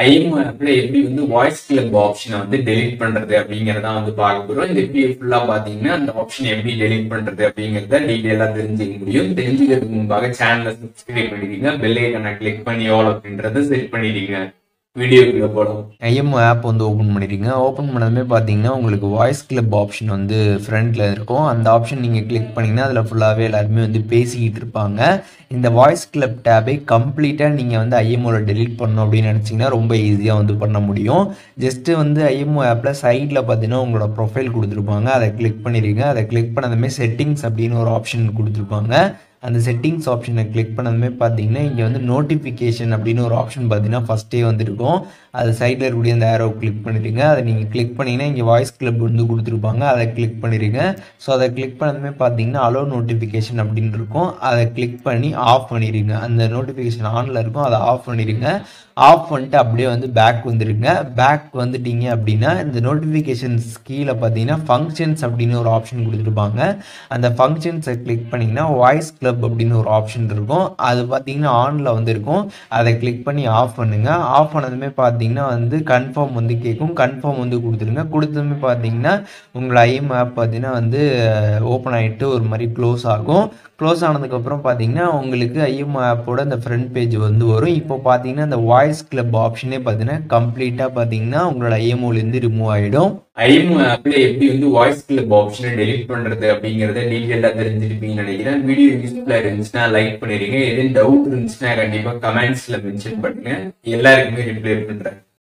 IMO ஆப்ல எப்படி voice club ஆப்ஷனை டெலிட் பண்றது அப்படிங்கறத பார்க்க போறோம். இந்த வீடியோ ஃபுல்லா பாத்தீங்கன்னா அந்த ஆப்ஷன் எப்படி டெலிட் பண்றது அப்படிங்கறத டீடைலா தெரிஞ்சுக்க முடியும். தெரிஞ்சுக்கிறதுக்கு முன்பாக சேனலை சப்ஸ்கிரைப் பண்ணிடுங்க, பெல் ஐகானை கிளிக் பண்ணி ஆல் அப்படின்றத செட் பண்ணிடுங்க. வீடியோக்குள்ள போகலாம். ஐஎம்ஓ ஆப் ஓப்பன் பண்ணிடுங்க. ஓப்பன் பண்ணதுமே பார்த்தீங்கன்னா உங்களுக்கு வாய்ஸ் கிளப் ஆப்ஷன் ஃப்ரண்ட்ல இருக்கும். அந்த ஆப்ஷன் நீங்கள் கிளிக் பண்ணிங்கன்னா அதில் ஃபுல்லாகவே எல்லாருமே பேசிக்கிட்டு இருப்பாங்க. இந்த வாய்ஸ் கிளப் டேபை கம்ப்ளீட்டாக நீங்கள் ஐஎம்ஓவில் டெலிட் பண்ணணும் அப்படின்னு நினச்சிங்கன்னா ரொம்ப ஈஸியாக பண்ண முடியும். ஜஸ்ட்டு ஐஎம்ஓ ஆப்பில் சைடில் பார்த்தீங்கன்னா உங்களோட ப்ரொஃபைல் கொடுத்துருப்பாங்க. அதை கிளிக் பண்ணிடுங்க. அதை கிளிக் பண்ணதுமே செட்டிங்ஸ் அப்படின்னு ஒரு ஆப்ஷன் கொடுத்துருப்பாங்க. அந்த செட்டிங்ஸ் ஆப்ஷனை கிளிக் பண்ணதுமே பார்த்தீங்கன்னா இங்கே நோட்டிஃபிகேஷன் அப்படின்னு ஒரு ஆப்ஷன் பார்த்தீங்கன்னா ஃபஸ்ட்டே இருக்கும். அது சைடில் இருக்கக்கூடிய அந்த ஏரோ கிளிக் பண்ணிடுங்க. அதை நீங்கள் கிளிக் பண்ணிங்கன்னா இங்கே வாய்ஸ் கிளப் கொடுத்துருப்பாங்க. அதை கிளிக் பண்ணிடுங்க. ஸோ அதை கிளிக் பண்ணதுமே பார்த்தீங்கன்னா அலோ நோட்டிஃபிகேஷன் அப்படின்னு இருக்கும். அதை கிளிக் பண்ணி ஆஃப் பண்ணிடுங்க. அந்த நோட்டிஃபிகேஷன் ஆனில் இருக்கும், அதை ஆஃப் பண்ணிடுங்க. ஆஃப் பண்ணிட்டு அப்படியே பேக் வந்துடுங்க. பேக் வந்துட்டீங்க அப்படின்னா இந்த நோட்டிஃபிகேஷன்ஸ் கீழே பார்த்தீங்கன்னா ஃபங்க்ஷன்ஸ் அப்படின்னு ஒரு ஆப்ஷன் கொடுத்துருப்பாங்க. அந்த ஃபங்க்ஷன்ஸை கிளிக் பண்ணிங்கன்னா வாய்ஸ் கிளப் அப்படின்னு ஒரு ஆப்ஷன் இருக்கும். அது பார்த்தீங்கன்னா ஆனில் இருக்கும். அதை கிளிக் பண்ணி ஆஃப் பண்ணுங்க. ஆஃப் பண்ணதுமே பார்த்தீங்கன்னா கன்ஃபார்ம் கேட்கும். கன்ஃபார்ம் கொடுத்துருங்க. கொடுத்ததுமே பார்த்தீங்கன்னா உங்கள் ஐஎம் ஆப் பார்த்தீங்கன்னா ஓப்பன் ஆகிட்டு ஒரு மாதிரி க்ளோஸ் ஆகும். க்ளோஸ் ஆனதுக்கப்புறம் பார்த்தீங்கன்னா உங்களுக்கு ஐஎம்ஓ ஆப்போட அந்த ஃப்ரண்ட் பேஜ் வரும். இப்போ பார்த்தீங்கன்னா இந்த வாய்ஸ் கிளப் ஆப்ஷனே பார்த்தீங்கன்னா கம்ப்ளீட்டாக பார்த்தீங்கன்னா உங்களோட ஐஎம்ஓலேருந்து ரிமூவ் ஆகிடும். ஐஎம்ஓ ஆப்ல எப்படி வாய்ஸ் கிளப் ஆப்ஷனை டெலிட் பண்றது அப்படிங்கறத டீடைலா தெரிஞ்சிருப்பீங்கன்னு நினைக்கிறேன். வீடியோ யூஸ்ஃபுல்லா இருந்துச்சுன்னா லைக் பண்ணிடுங்க. எதுவும் டவுட் இருந்துச்சுன்னா கண்டிப்பா கமெண்ட்ஸ்ல மென்ஷன் பண்ணுங்க. எல்லாருக்குமே ரிப்ளை பண்றேன்.